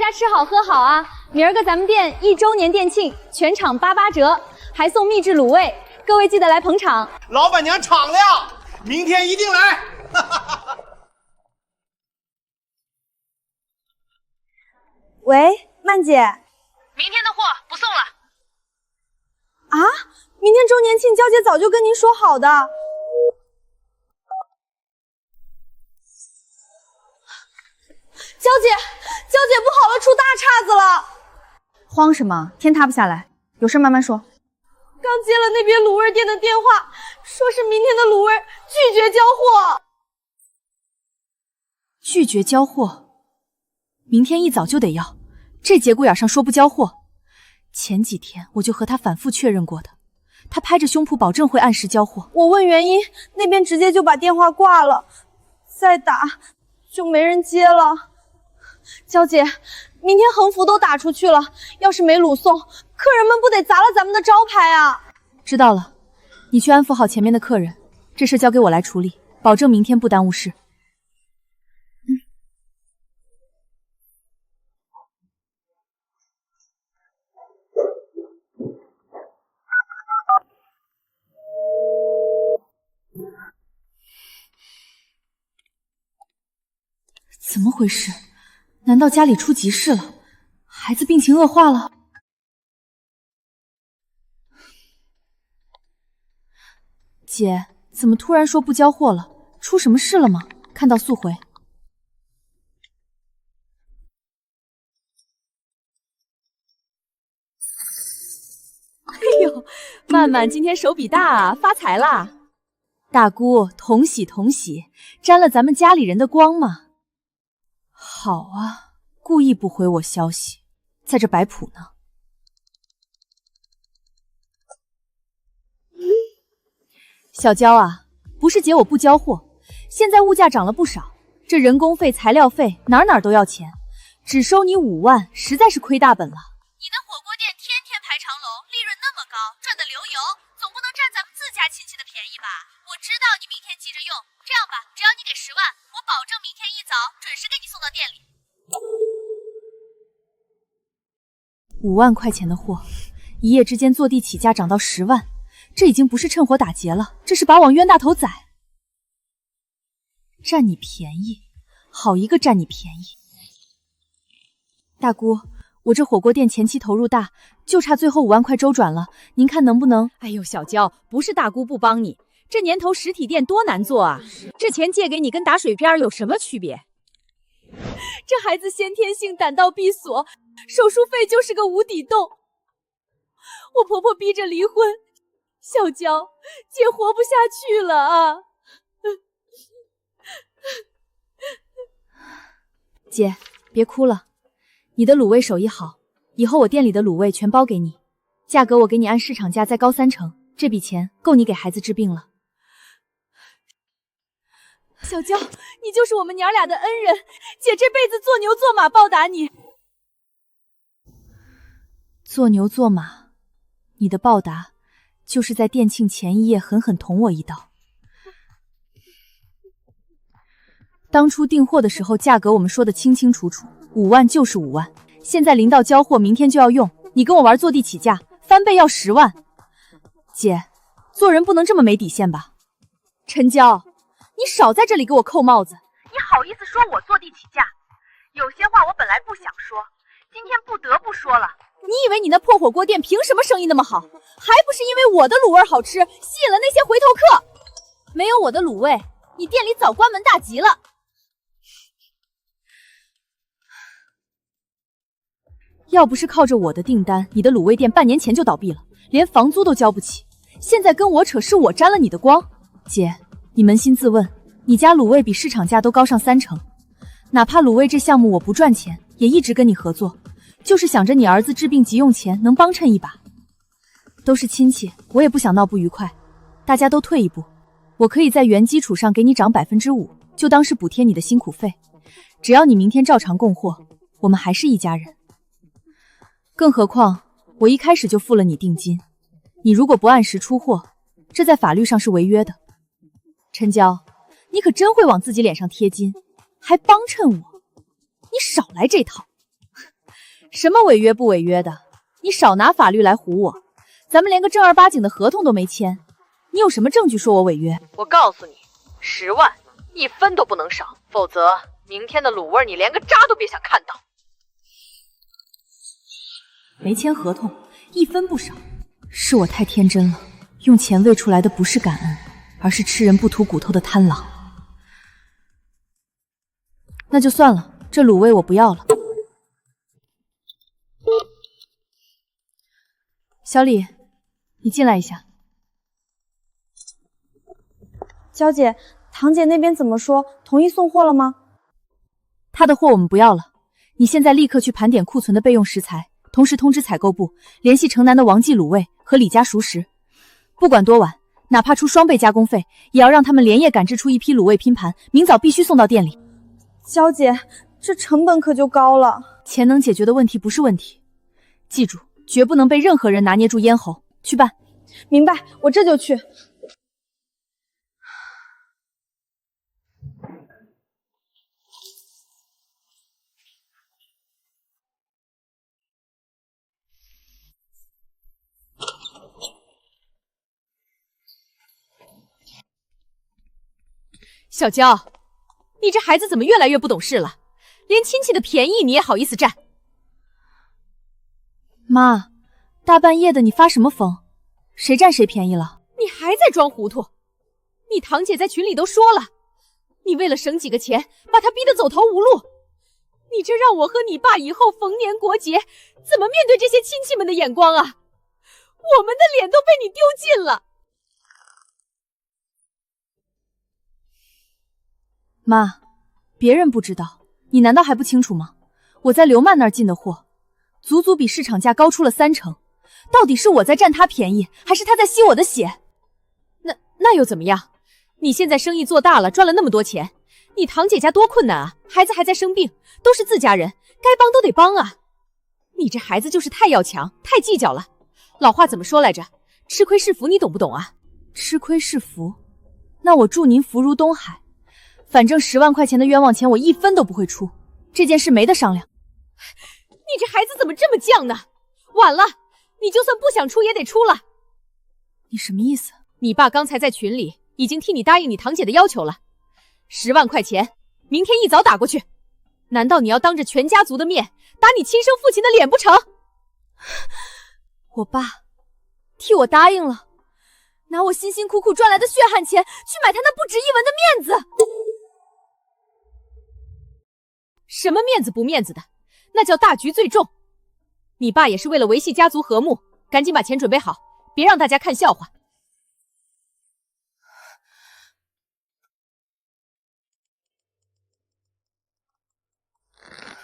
家吃好喝好啊！明儿个咱们店1周年店庆，全场88折，还送秘制卤味，各位记得来捧场。老板娘敞亮，明天一定来。喂，曼姐。明天的货不送了。啊？明天周年庆，娇姐早就跟您说好的。娇姐不好了，出大岔子了！慌什么？天塌不下来，有事慢慢说。刚接了那边卤味店的电话，说是明天的卤味拒绝交货。拒绝交货？明天一早就得要，这节骨眼上说不交货。前几天我就和他反复确认过的，他拍着胸脯保证会按时交货。我问原因，那边直接就把电话挂了，再打就没人接了。娇姐，明天横幅都打出去了，要是没卤送，客人们不得砸了咱们的招牌啊！知道了，你去安抚好前面的客人，这事交给我来处理，保证明天不耽误事。怎么回事？难道家里出急事了？孩子病情恶化了？姐，怎么突然说不交货了？出什么事了吗？看到速回。哎呦，曼曼今天手笔大啊，发财啦！大姑，同喜同喜，沾了咱们家里人的光嘛。好啊，故意不回我消息，在这摆谱呢。小娇啊，不是姐我不交货，现在物价涨了不少，这人工费、材料费哪都要钱，只收你5万，实在是亏大本了。你的火锅店天天排长龙，利润那么高，赚得流油，总不能占咱们自家亲戚的便宜吧？我知道你明天急着用，这样吧，只要你给10万，我保证明天一早准时给你送到店里。5万块钱的货，一夜之间坐地起价涨到10万，这已经不是趁火打劫了，这是把我往冤大头宰。占你便宜，好一个占你便宜！大姑，我这火锅店前期投入大，就差最后5万块周转了，您看能不能？哎呦，小娇，不是大姑不帮你，这年头实体店多难做啊！这钱借给你跟打水漂有什么区别？这孩子先天性胆道闭锁，手术费就是个无底洞。我婆婆逼着离婚，小娇，姐活不下去了啊！姐，别哭了，你的卤味手艺好，以后我店里的卤味全包给你，价格我给你按市场价再高3成，这笔钱够你给孩子治病了。小娇，你就是我们娘俩的恩人，姐这辈子做牛做马报答你。做牛做马，你的报答就是在店庆前一夜狠狠捅我一刀。当初订货的时候价格我们说的清清楚楚，5万就是5万，现在临到交货明天就要用，你跟我玩坐地起价，翻倍要10万。姐，做人不能这么没底线吧？陈娇，你少在这里给我扣帽子！你好意思说我坐地起价？有些话我本来不想说，今天不得不说了。你以为你那破火锅店凭什么生意那么好？还不是因为我的卤味好吃，吸引了那些回头客。没有我的卤味，你店里早关门大吉了。要不是靠着我的订单，你的卤味店半年前就倒闭了，连房租都交不起。现在跟我扯，是我沾了你的光。姐，你扪心自问，你家卤味比市场价都高上3成，哪怕卤味这项目我不赚钱，也一直跟你合作，就是想着你儿子治病急用钱，能帮衬一把。都是亲戚，我也不想闹不愉快，大家都退一步，我可以在原基础上给你涨5%，就当是补贴你的辛苦费。只要你明天照常供货，我们还是一家人。更何况我一开始就付了你定金，你如果不按时出货，这在法律上是违约的。陈娇，你可真会往自己脸上贴金，还帮衬我，你少来这套。什么违约不违约的？你少拿法律来唬我，咱们连个正儿八经的合同都没签，你有什么证据说我违约？我告诉你，10万，1分都不能少，否则明天的卤味你连个渣都别想看到。没签合同，1分不少，是我太天真了，用钱喂出来的不是感恩，而是吃人不吐骨头的贪狼。那就算了，这卤味我不要了。小李，你进来一下。娇姐，堂姐那边怎么说？同意送货了吗？他的货我们不要了，你现在立刻去盘点库存的备用食材，同时通知采购部联系城南的王记卤味和李家熟食，不管多晚，哪怕出双倍加工费，也要让他们连夜赶制出一批卤味拼盘，明早必须送到店里。娇姐，这成本可就高了。钱能解决的问题不是问题，记住，绝不能被任何人拿捏住咽喉。去办。明白，我这就去。小娇，你这孩子怎么越来越不懂事了？连亲戚的便宜你也好意思占？妈，大半夜的你发什么疯？谁占谁便宜了？你还在装糊涂？你堂姐在群里都说了，你为了省几个钱，把她逼得走投无路。你这让我和你爸以后逢年过节怎么面对这些亲戚们的眼光啊？我们的脸都被你丢尽了。妈，别人不知道，你难道还不清楚吗？我在刘曼那儿进的货，足足比市场价高出了30%，到底是我在占他便宜，还是他在吸我的血？那又怎么样？你现在生意做大了，赚了那么多钱，你堂姐家多困难啊，孩子还在生病，都是自家人，该帮都得帮啊。你这孩子就是太要强，太计较了。老话怎么说来着？吃亏是福，你懂不懂啊？吃亏是福？那我祝您福如东海。反正10万块钱的冤枉钱我1分都不会出，这件事没得商量。你这孩子怎么这么犟呢？晚了，你就算不想出也得出了。你什么意思？你爸刚才在群里已经替你答应你堂姐的要求了，10万块钱，明天一早打过去。难道你要当着全家族的面打你亲生父亲的脸不成？我爸替我答应了，拿我辛辛苦苦赚来的血汗钱去买他那不值一文的面子。什么面子不面子的，那叫大局最重。你爸也是为了维系家族和睦，赶紧把钱准备好，别让大家看笑话。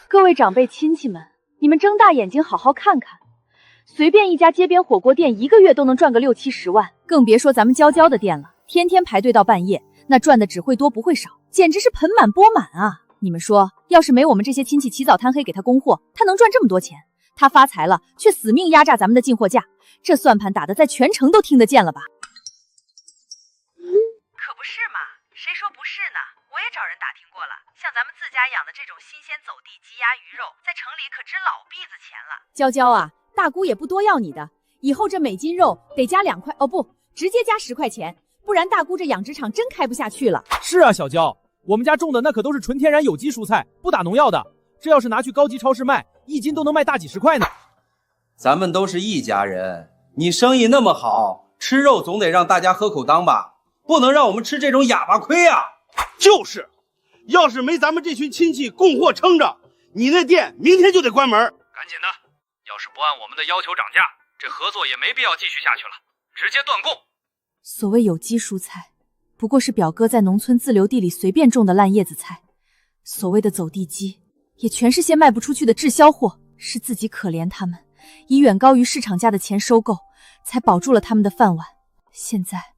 各位长辈亲戚们，你们睁大眼睛好好看看，随便一家街边火锅店1个月都能赚个60、70万，更别说咱们娇娇的店了，天天排队到半夜，那赚的只会多不会少，简直是盆满钵满啊！你们说，要是没我们这些亲戚起早贪黑给他供货，他能赚这么多钱？他发财了，却死命压榨咱们的进货价，这算盘打得在全城都听得见了吧？可不是嘛，谁说不是呢？我也找人打听过了，像咱们自家养的这种新鲜走地鸡鸭鱼肉，在城里可值老币子钱了。娇娇啊，大姑也不多要你的，以后这每斤肉得加2块，哦不，直接加10块钱，不然大姑这养殖场真开不下去了。是啊，小娇，我们家种的那可都是纯天然有机蔬菜，不打农药的，这要是拿去高级超市卖，1斤都能卖大几十块呢。咱们都是一家人，你生意那么好，吃肉总得让大家喝口当吧，不能让我们吃这种哑巴亏啊！就是，要是没咱们这群亲戚供货撑着，你那店明天就得关门。赶紧的，要是不按我们的要求涨价，这合作也没必要继续下去了，直接断供。所谓有机蔬菜，不过是表哥在农村自留地里随便种的烂叶子菜，所谓的走地鸡，也全是些卖不出去的滞销货，是自己可怜他们，以远高于市场价的钱收购，才保住了他们的饭碗。现在，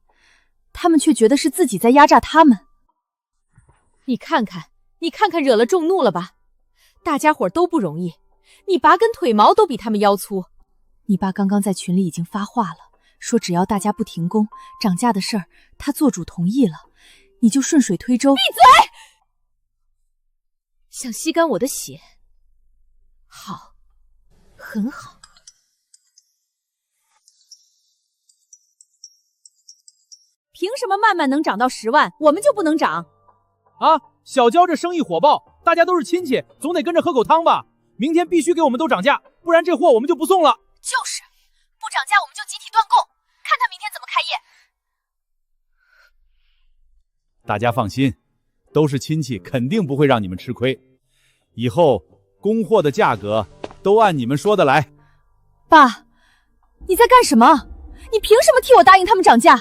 他们却觉得是自己在压榨他们。你看看，惹了众怒了吧？大家伙都不容易，你拔根腿毛都比他们腰粗。你爸刚刚在群里已经发话了，说只要大家不停工，涨价的事儿他做主同意了，你就顺水推舟。闭嘴！想吸干我的血？好，很好。凭什么曼曼能涨到10万，我们就不能涨？啊，小娇这生意火爆，大家都是亲戚，总得跟着喝口汤吧？明天必须给我们都涨价，不然这货我们就不送了。就是，不涨价我们就集体断供，看他明天怎么开业。大家放心，都是亲戚，肯定不会让你们吃亏。以后供货的价格都按你们说的来。爸，你在干什么？你凭什么替我答应他们涨价？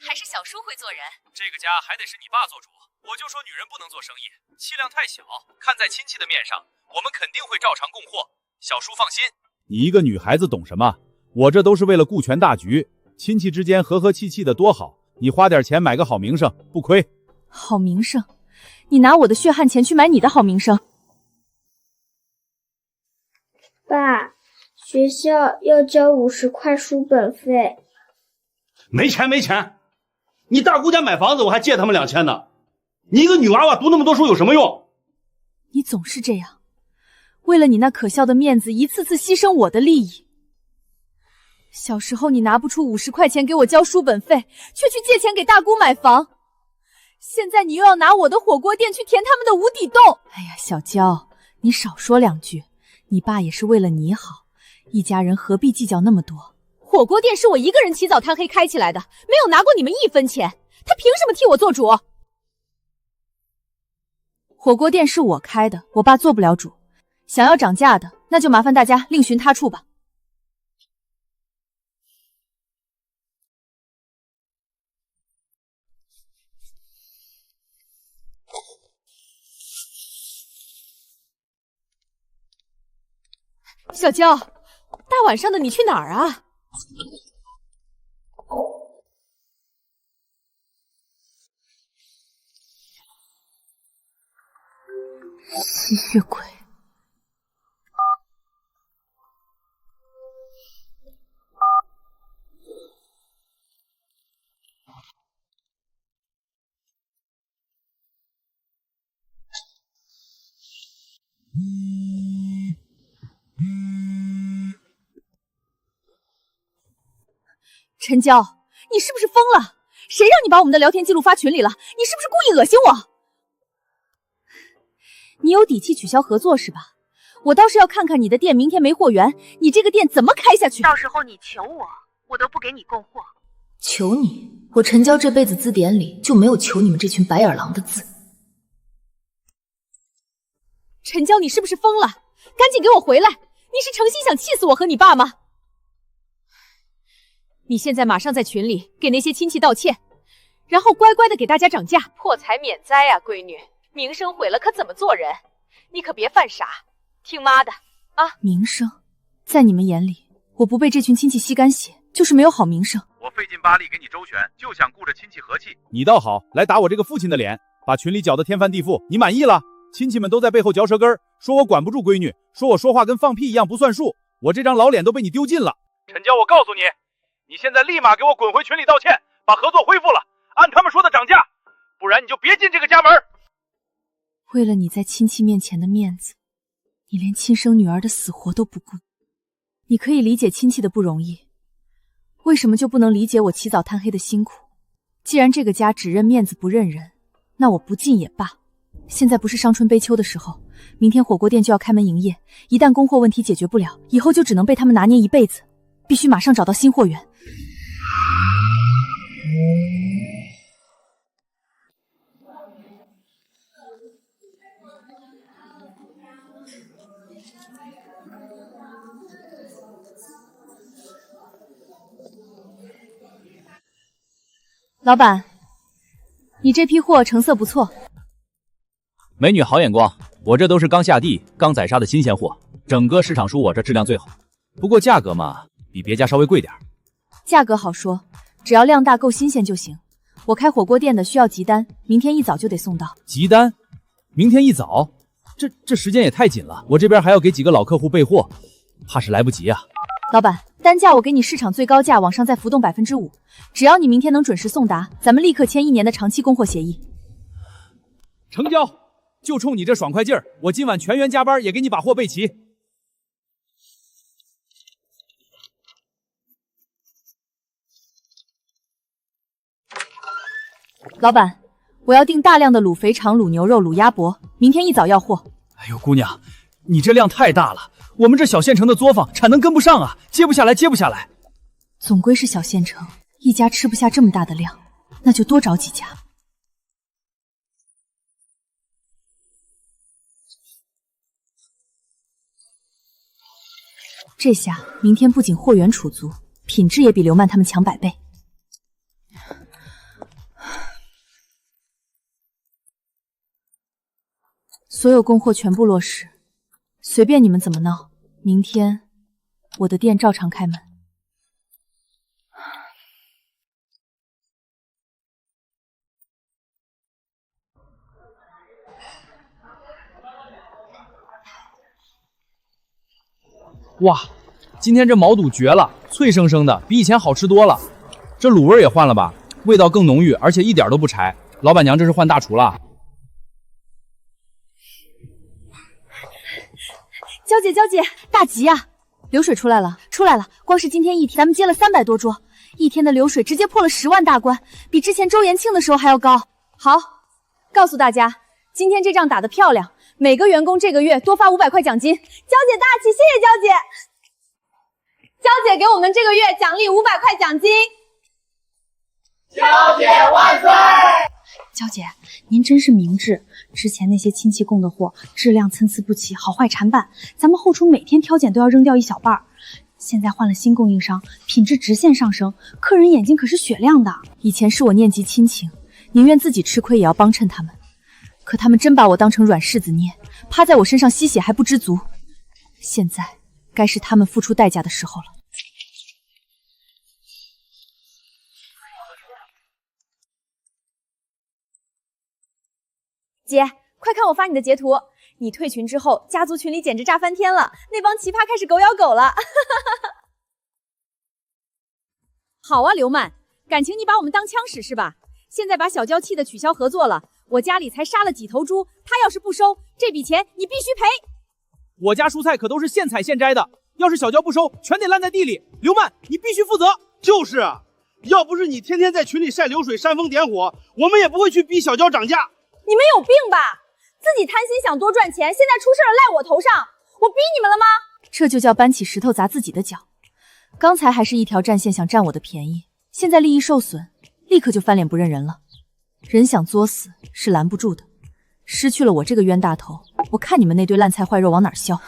还是小叔会做人。这个家还得是你爸做主。我就说女人不能做生意，气量太小。看在亲戚的面上，我们肯定会照常供货。小叔放心。你一个女孩子懂什么？我这都是为了顾全大局，亲戚之间和和气气的多好。你花点钱买个好名声，不亏。好名声？你拿我的血汗钱去买你的好名声？爸，学校要交50块书本费。没钱没钱，你大姑家买房子我还借他们2000呢。你一个女娃娃读那么多书有什么用？你总是这样，为了你那可笑的面子，一次次牺牲我的利益。小时候你拿不出50块钱给我交书本费，却去借钱给大姑买房。现在你又要拿我的火锅店去填他们的无底洞。哎呀，小娇，你少说2句，你爸也是为了你好，一家人何必计较那么多？火锅店是我一个人起早贪黑开起来的，没有拿过你们1分钱，他凭什么替我做主？火锅店是我开的，我爸做不了主。想要涨价的，那就麻烦大家另寻他处吧。小娇，大晚上的你去哪儿啊？吸血鬼。陈娇，你是不是疯了？谁让你把我们的聊天记录发群里了？你是不是故意恶心我？你有底气取消合作是吧？我倒是要看看你的店明天没货源，你这个店怎么开下去？到时候你求我，我都不给你供货。求你？我陈娇这辈子字典里就没有求你们这群白眼狼的字。陈娇，你是不是疯了？赶紧给我回来！你是诚心想气死我和你爸吗？你现在马上在群里给那些亲戚道歉，然后乖乖的给大家涨价，破财免灾啊，闺女！名声毁了可怎么做人？你可别犯傻，听妈的啊！名声，在你们眼里，我不被这群亲戚吸干血，就是没有好名声。我费劲巴力给你周旋，就想顾着亲戚和气。你倒好，来打我这个父亲的脸，把群里搅得天翻地覆，你满意了？亲戚们都在背后嚼舌根，说我管不住闺女，说我说话跟放屁一样不算数，我这张老脸都被你丢尽了。陈娇，我告诉你，你现在立马给我滚回群里道歉，把合作恢复了，按他们说的涨价，不然你就别进这个家门。为了你在亲戚面前的面子，你连亲生女儿的死活都不顾。你可以理解亲戚的不容易，为什么就不能理解我起早贪黑的辛苦？既然这个家只认面子不认人，那我不进也罢。现在不是伤春悲秋的时候，明天火锅店就要开门营业，一旦供货问题解决不了，以后就只能被他们拿捏一辈子，必须马上找到新货源。老板，你这批货成色不错。美女好眼光，我这都是刚下地、刚宰杀的新鲜货，整个市场属我这质量最好。不过价格嘛，比别家稍微贵点。价格好说，只要量大够新鲜就行。我开火锅店的需要急单，明天一早就得送到。急单？明天一早？这时间也太紧了，我这边还要给几个老客户备货，怕是来不及啊。老板，单价我给你市场最高价，往上再浮动5%，只要你明天能准时送达，咱们立刻签1年的长期供货协议。成交！就冲你这爽快劲儿，我今晚全员加班也给你把货备齐。老板，我要订大量的卤肥肠、卤牛肉、卤鸭脖，明天一早要货。哎呦，姑娘，你这量太大了，我们这小县城的作坊产能跟不上啊，接不下来。总归是小县城，一家吃不下这么大的量，那就多找几家。这下明天不仅货源储足，品质也比刘曼他们强100倍。所有供货全部落实，随便你们怎么闹，明天我的店照常开门。哇，今天这毛肚绝了，脆生生的，比以前好吃多了。这卤味也换了吧，味道更浓郁，而且一点都不柴。老板娘这是换大厨了。娇姐，大吉啊！流水出来了，光是今天一天，咱们接了300多桌，一天的流水直接破了10万大关，比之前周延庆的时候还要高。好，告诉大家，今天这仗打得漂亮，每个员工这个月多发500块奖金。娇姐大气，谢谢娇姐。娇姐给我们这个月奖励500块奖金。娇姐万岁！娇姐，您真是明智。之前那些亲戚供的货质量参差不齐，好坏参半，咱们后厨每天挑拣都要扔掉一小半。现在换了新供应商，品质直线上升，客人眼睛可是雪亮的。以前是我念及亲情，宁愿自己吃亏也要帮衬他们，可他们真把我当成软柿子捏，趴在我身上吸血还不知足。现在该是他们付出代价的时候了。姐，快看我发你的截图！你退群之后，家族群里简直炸翻天了，那帮奇葩开始狗咬狗了。好啊，刘曼，感情你把我们当枪使是吧？现在把小娇气的取消合作了，我家里才杀了几头猪，他要是不收这笔钱，你必须赔。我家蔬菜可都是现采现摘的，要是小娇不收，全得烂在地里。刘曼，你必须负责。就是啊，要不是你天天在群里晒流水、煽风点火，我们也不会去逼小娇涨价。你们有病吧？自己贪心想多赚钱，现在出事了赖我头上，我逼你们了吗？这就叫搬起石头砸自己的脚。刚才还是一条战线想占我的便宜，现在利益受损，立刻就翻脸不认人了。人想作死是拦不住的，失去了我这个冤大头，我看你们那堆烂菜坏肉往哪削。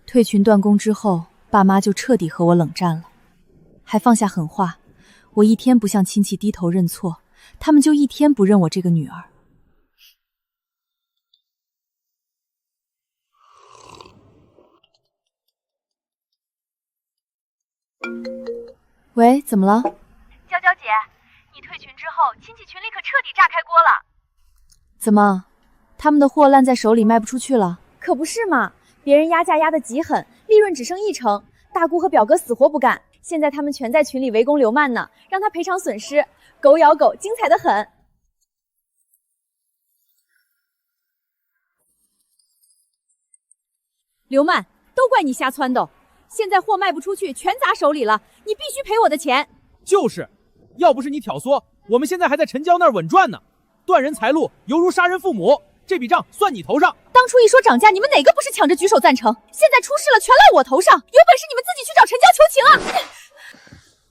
退群断供之后，爸妈就彻底和我冷战了，还放下狠话，我一天不向亲戚低头认错，他们就一天不认我这个女儿。喂，怎么了？娇娇姐，你退群之后，亲戚群里可彻底炸开锅了。怎么，他们的货烂在手里卖不出去了？可不是嘛，别人压价压得极狠，利润只剩1成，大姑和表哥死活不干，现在他们全在群里围攻刘曼呢，让他赔偿损失，狗咬狗，精彩得很。刘曼，都怪你瞎撺掇，现在货卖不出去，全砸手里了，你必须赔我的钱。就是，要不是你挑唆，我们现在还在陈娇那儿稳赚呢。断人财路，犹如杀人父母，这笔账算你头上。当初一说涨价，你们哪个不是抢着举手赞成？现在出事了，全赖我头上，有本事你们自己去找陈娇求情啊！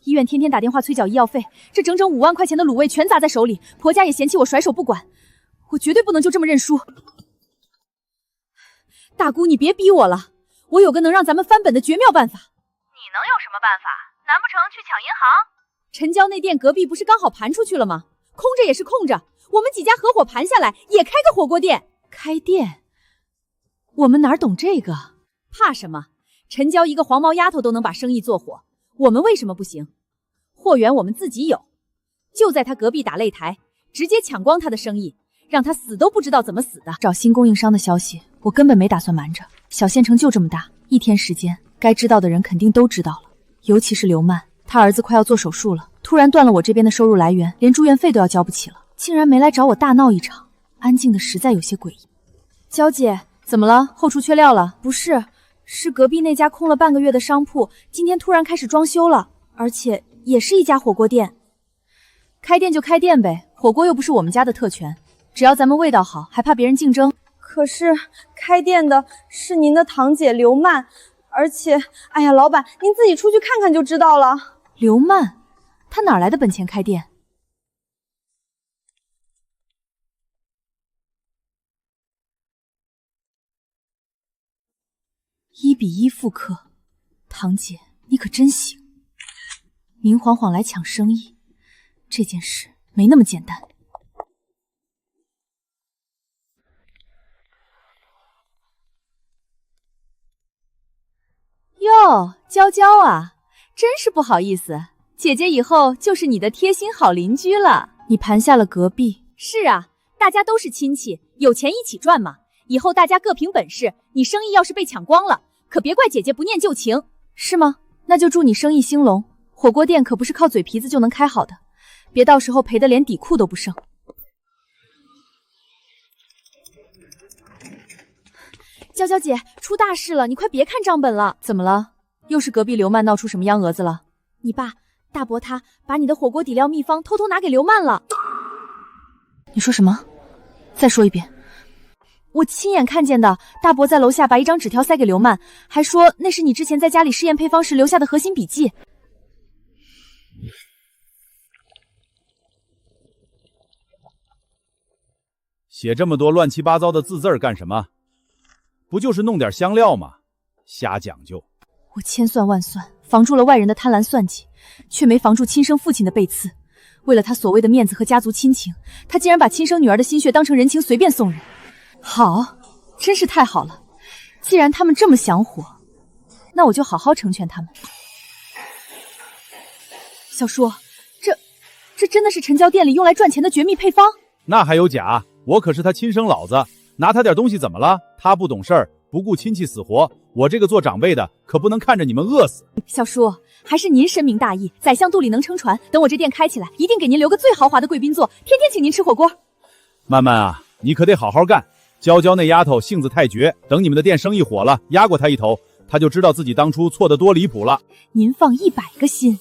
医院天天打电话催缴医药费，这整整5万块钱的卤味全砸在手里，婆家也嫌弃我甩手不管，我绝对不能就这么认输。大姑，你别逼我了，我有个能让咱们翻本的绝妙办法。你能有什么办法？难不成去抢银行？陈娇那店隔壁不是刚好盘出去了吗？空着也是空着，我们几家合伙盘下来，也开个火锅店。开店？我们哪懂这个？怕什么？陈娇一个黄毛丫头都能把生意做火，我们为什么不行？货源我们自己有，就在他隔壁打擂台，直接抢光他的生意，让他死都不知道怎么死的。找新供应商的消息，我根本没打算瞒着。小县城就这么大，一天时间，该知道的人肯定都知道了。尤其是刘曼，他儿子快要做手术了，突然断了我这边的收入来源，连住院费都要交不起了，竟然没来找我大闹一场，安静的实在有些诡异。娇姐，怎么了？后厨缺料了？不是，是隔壁那家空了半个月的商铺，今天突然开始装修了，而且也是一家火锅店。开店就开店呗，火锅又不是我们家的特权，只要咱们味道好，还怕别人竞争？可是开店的是您的堂姐刘曼，而且，哎呀，老板，您自己出去看看就知道了。刘曼，她哪来的本钱开店？1比1复刻，堂姐，你可真行！明晃晃来抢生意，这件事没那么简单。哟，娇娇啊，真是不好意思，姐姐以后就是你的贴心好邻居了。你盘下了隔壁。是啊，大家都是亲戚，有钱一起赚嘛。以后大家各凭本事，你生意要是被抢光了，可别怪姐姐不念旧情。是吗？那就祝你生意兴隆。火锅店可不是靠嘴皮子就能开好的，别到时候赔得连底裤都不剩。娇娇姐，出大事了，你快别看账本了。怎么了？又是隔壁刘曼闹出什么幺蛾子了？你爸大伯他把你的火锅底料秘方偷偷拿给刘曼了。你说什么？再说一遍。我亲眼看见的，大伯在楼下把一张纸条塞给刘曼，还说那是你之前在家里试验配方时留下的核心笔记。写这么多乱七八糟的字干什么？不就是弄点香料吗？瞎讲究！我千算万算，防住了外人的贪婪算计，却没防住亲生父亲的背刺。为了他所谓的面子和家族亲情，他竟然把亲生女儿的心血当成人情随便送人。好，真是太好了！既然他们这么想火，那我就好好成全他们。小叔，这真的是陈娇店里用来赚钱的绝密配方？那还有假？我可是他亲生老子，拿他点东西怎么了？他不懂事儿，不顾亲戚死活，我这个做长辈的可不能看着你们饿死。小叔，还是您深明大义，宰相肚里能撑船。等我这店开起来，一定给您留个最豪华的贵宾座，天天请您吃火锅。曼曼啊，你可得好好干。娇娇那丫头性子太绝，等你们的店生意火了，压过她一头，她就知道自己当初错得多离谱了。您放100个心，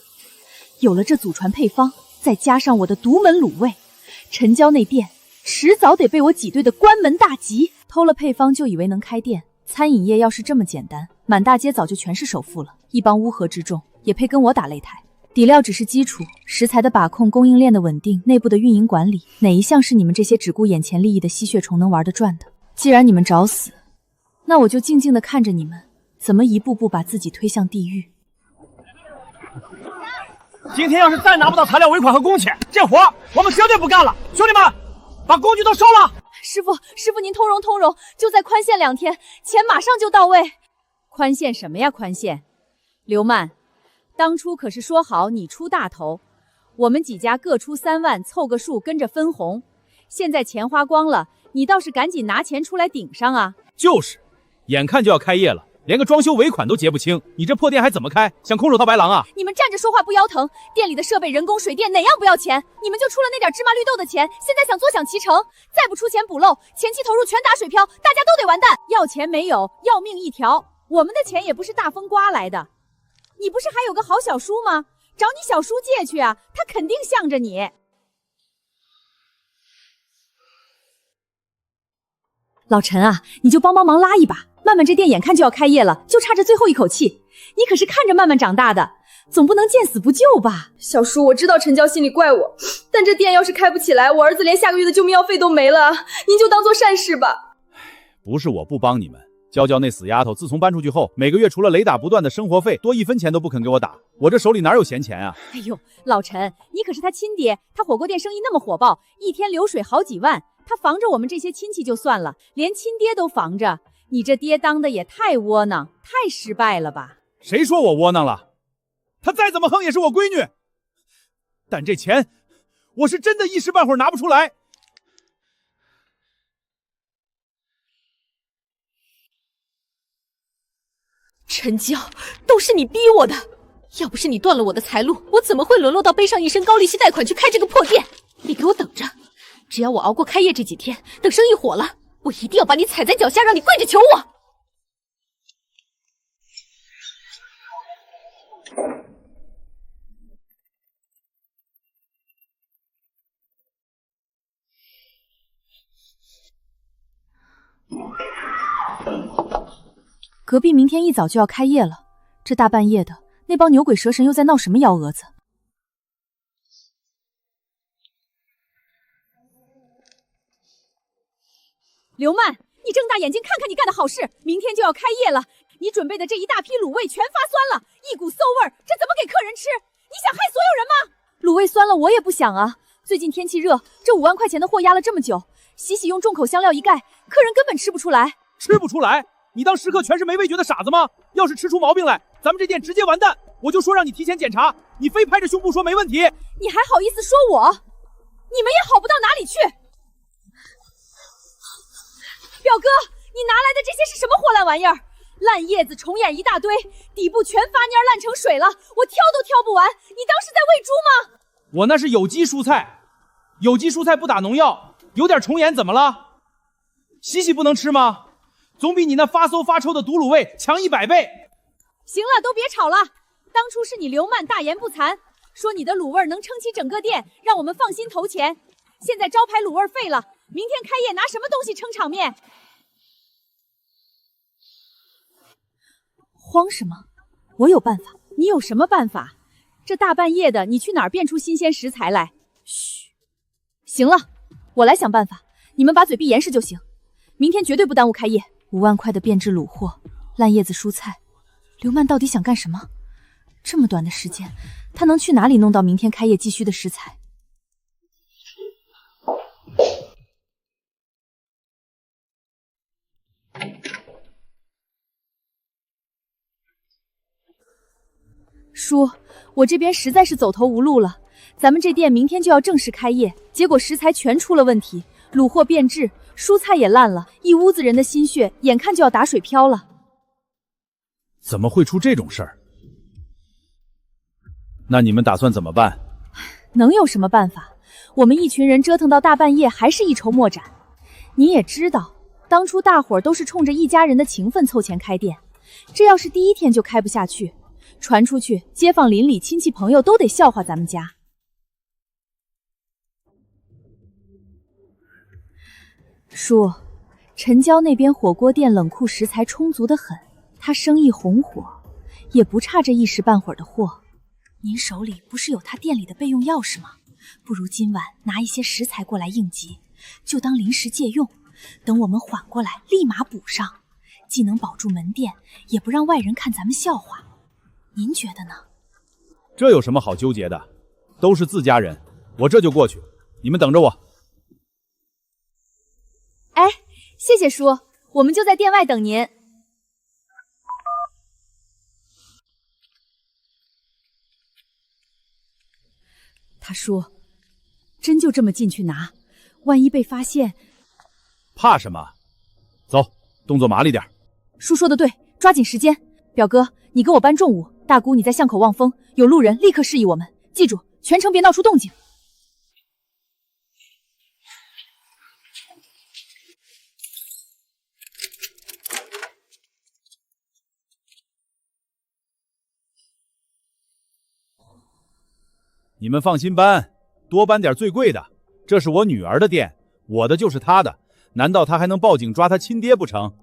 有了这祖传配方，再加上我的独门卤味，陈娇那店迟早得被我挤兑的关门大吉。偷了配方就以为能开店，餐饮业要是这么简单，满大街早就全是首富了。一帮乌合之众也配跟我打擂台？底料只是基础，食材的把控、供应链的稳定、内部的运营管理，哪一项是你们这些只顾眼前利益的吸血虫能玩得转的？既然你们找死，那我就静静地看着你们怎么一步步把自己推向地狱。今天要是再拿不到材料尾款和工钱，这活我们绝对不干了！兄弟们，把工具都收了！师傅，您通融，就再宽限2天，钱马上就到位。宽限什么呀？宽限！刘曼，当初可是说好你出大头，我们几家各出3万，凑个数跟着分红。现在钱花光了，你倒是赶紧拿钱出来顶上啊！就是，眼看就要开业了，连个装修尾款都结不清，你这破店还怎么开？想空手套白狼啊？你们站着说话不腰疼，店里的设备、人工、水电哪样不要钱？你们就出了那点芝麻绿豆的钱，现在想坐享其成，再不出钱补漏，前期投入全打水漂，大家都得完蛋。要钱没有，要命一条。我们的钱也不是大风刮来的，你不是还有个好小叔吗？找你小叔借去啊，他肯定向着你。老陈啊，你就帮忙拉一把，曼曼这店眼看就要开业了，就差这最后一口气。你可是看着曼曼长大的，总不能见死不救吧？小叔，我知道陈娇心里怪我，但这店要是开不起来，我儿子连下个月的救命药费都没了，您就当做善事吧。不是我不帮你们，娇娇那死丫头自从搬出去后，每个月除了雷打不断的生活费，多1分钱都不肯给我打，我这手里哪有闲钱啊？哎呦，老陈，你可是他亲爹，他火锅店生意那么火爆，一天流水好几万，他防着我们这些亲戚就算了，连亲爹都防着，你这爹当的也太窝囊，太失败了吧？谁说我窝囊了？他再怎么横也是我闺女，但这钱我是真的一时半会儿拿不出来。陈娇，都是你逼我的，要不是你断了我的财路，我怎么会沦落到背上一身高利息贷款去开这个破店？你给我等着，只要我熬过开业这几天，等生意火了，我一定要把你踩在脚下，让你跪着求我。隔壁明天一早就要开业了，这大半夜的，那帮牛鬼蛇神又在闹什么幺蛾子？刘曼，你睁大眼睛看看你干的好事！明天就要开业了，你准备的这一大批卤味全发酸了，一股馊味儿，这怎么给客人吃？你想害所有人吗？卤味酸了，我也不想啊。最近天气热，这5万块钱的货压了这么久，洗洗用重口香料一盖，客人根本吃不出来。吃不出来？你当食客全是没味觉的傻子吗？要是吃出毛病来，咱们这店直接完蛋！我就说让你提前检查，你非拍着胸脯说没问题。你还好意思说我？你们也好不到哪里去！表哥，你拿来的这些是什么货烂玩意儿？烂叶子、虫眼一大堆，底部全发蔫烂成水了，我挑都挑不完。你当是在喂猪吗？我那是有机蔬菜，有机蔬菜不打农药，有点虫眼怎么了？洗洗不能吃吗？总比你那发馊发臭的毒卤味强100倍。行了，都别吵了。当初是你刘曼大言不惭，说你的卤味能撑起整个店，让我们放心投钱。现在招牌卤味废了，明天开业拿什么东西撑场面？慌什么？我有办法。你有什么办法？这大半夜的，你去哪儿变出新鲜食材来？嘘，行了，我来想办法，你们把嘴闭严实就行。明天绝对不耽误开业。5万块的变质卤货，烂叶子蔬菜，刘曼到底想干什么？这么短的时间，他能去哪里弄到明天开业急需的食材？叔，我这边实在是走投无路了。咱们这店明天就要正式开业，结果食材全出了问题，卤货变质，蔬菜也烂了，一屋子人的心血眼看就要打水漂了。怎么会出这种事儿？那你们打算怎么办？能有什么办法？我们一群人折腾到大半夜，还是一筹莫展。你也知道，当初大伙儿都是冲着一家人的情分凑钱开店，这要是第一天就开不下去，传出去，街坊邻里、亲戚朋友都得笑话咱们家。叔，陈娇那边火锅店冷库食材充足的很，他生意红火，也不差这一时半会儿的货。您手里不是有他店里的备用钥匙吗？不如今晚拿一些食材过来应急，就当临时借用，等我们缓过来立马补上，既能保住门店，也不让外人看咱们笑话。您觉得呢？这有什么好纠结的？都是自家人，我这就过去，你们等着我。哎，谢谢叔，我们就在店外等您。他说，真就这么进去拿，万一被发现……怕什么？走，动作麻利点。叔说的对，抓紧时间。表哥，你跟我搬重物，大姑你在巷口望风，有路人立刻示意我们，记住，全程别闹出动静。你们放心搬，多搬点最贵的。这是我女儿的店，我的就是她的，难道她还能报警抓她亲爹不成？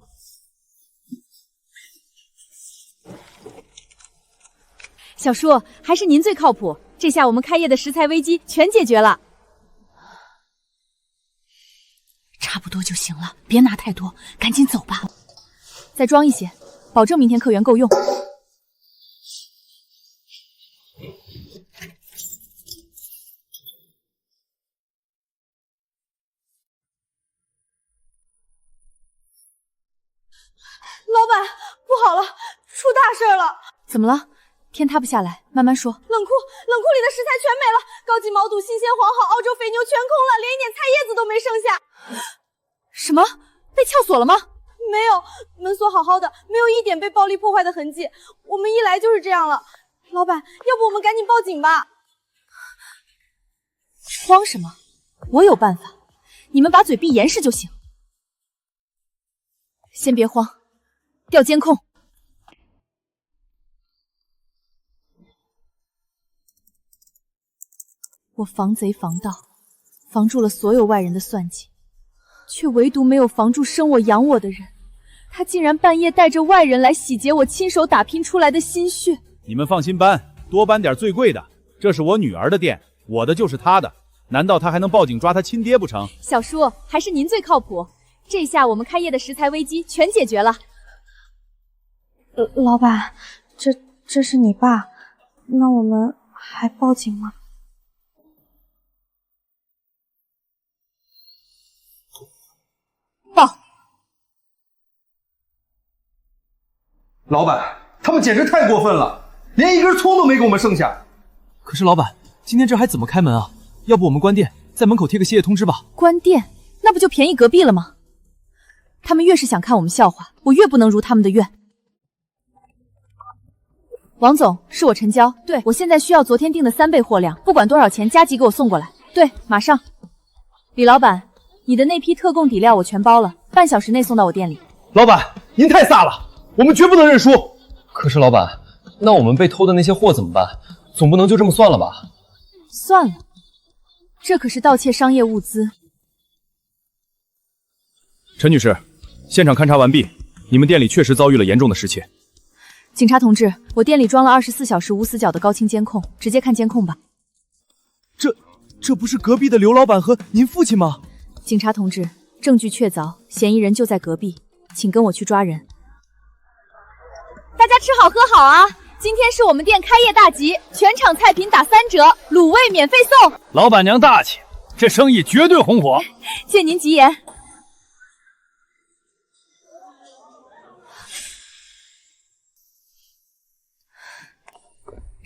小叔，还是您最靠谱，这下我们开业的食材危机全解决了。差不多就行了，别拿太多，赶紧走吧。再装一些，保证明天客源够用。老板，不好了，出大事了！怎么了？天塌不下来，慢慢说。冷库里的食材全没了，高级毛肚、新鲜黄蒿、澳洲肥牛全空了，连一点菜叶子都没剩下。什么？被撬锁了吗？没有，门锁好好的，没有一点被暴力破坏的痕迹。我们一来就是这样了。老板，要不我们赶紧报警吧？慌什么？我有办法。你们把嘴闭严实就行。先别慌，调监控。我防贼防盗，防住了所有外人的算计，却唯独没有防住生我养我的人。他竟然半夜带着外人来洗劫我亲手打拼出来的心血。你们放心搬，多搬点最贵的。这是我女儿的店，我的就是她的，难道她还能报警抓她亲爹不成？小叔，还是您最靠谱。这下我们开业的食材危机全解决了。老板，这是你爸，那我们还报警吗？报。老板，他们简直太过分了，连一根葱都没给我们剩下。可是老板，今天这还怎么开门啊？要不我们关店，在门口贴个歇业通知吧？关店，那不就便宜隔壁了吗？他们越是想看我们笑话，我越不能如他们的愿。王总，是我陈娇，对，我现在需要昨天订的3倍货量，不管多少钱，加急给我送过来。对，马上。李老板，你的那批特供底料我全包了，半小时内送到我店里。老板，您太飒了，我们绝不能认输。可是老板，那我们被偷的那些货怎么办？总不能就这么算了吧？算了，这可是盗窃商业物资。陈女士，现场勘查完毕，你们店里确实遭遇了严重的失窃。警察同志，我店里装了24小时无死角的高清监控，直接看监控吧。这不是隔壁的刘老板和您父亲吗？警察同志，证据确凿，嫌疑人就在隔壁，请跟我去抓人。大家吃好喝好啊！今天是我们店开业大吉，全场菜品打3折，卤味免费送。老板娘大气，这生意绝对红火。借您吉言。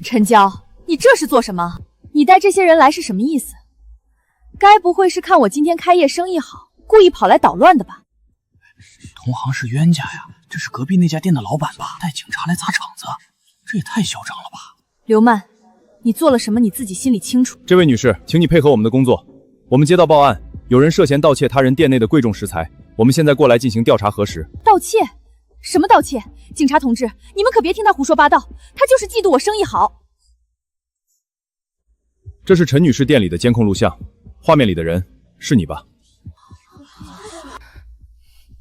陈娇，你这是做什么？你带这些人来是什么意思？该不会是看我今天开业生意好，故意跑来捣乱的吧？同行是冤家呀，这是隔壁那家店的老板吧？带警察来砸场子，这也太嚣张了吧！刘曼，你做了什么你自己心里清楚。这位女士，请你配合我们的工作。我们接到报案，有人涉嫌盗窃他人店内的贵重食材，我们现在过来进行调查核实。盗窃？什么盗窃？警察同志，你们可别听他胡说八道，他就是嫉妒我生意好。这是陈女士店里的监控录像，画面里的人是你吧？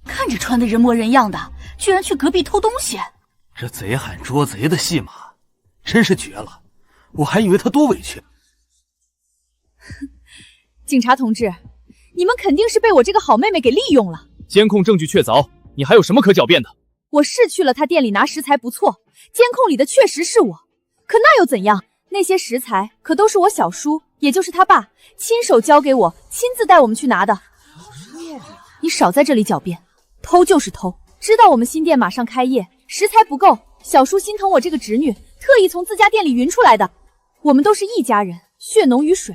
看着穿的人模人样的，居然去隔壁偷东西。这贼喊捉贼的戏码真是绝了，我还以为他多委屈。警察同志，你们肯定是被我这个好妹妹给利用了。监控证据确凿，你还有什么可狡辩的？我是去了他店里拿食材不错，监控里的确实是我，可那又怎样？那些食材可都是我小叔，也就是他爸亲手交给我，亲自带我们去拿的。你少在这里狡辩，偷就是偷。知道我们新店马上开业，食材不够，小叔心疼我这个侄女，特意从自家店里匀出来的。我们都是一家人，血浓于水。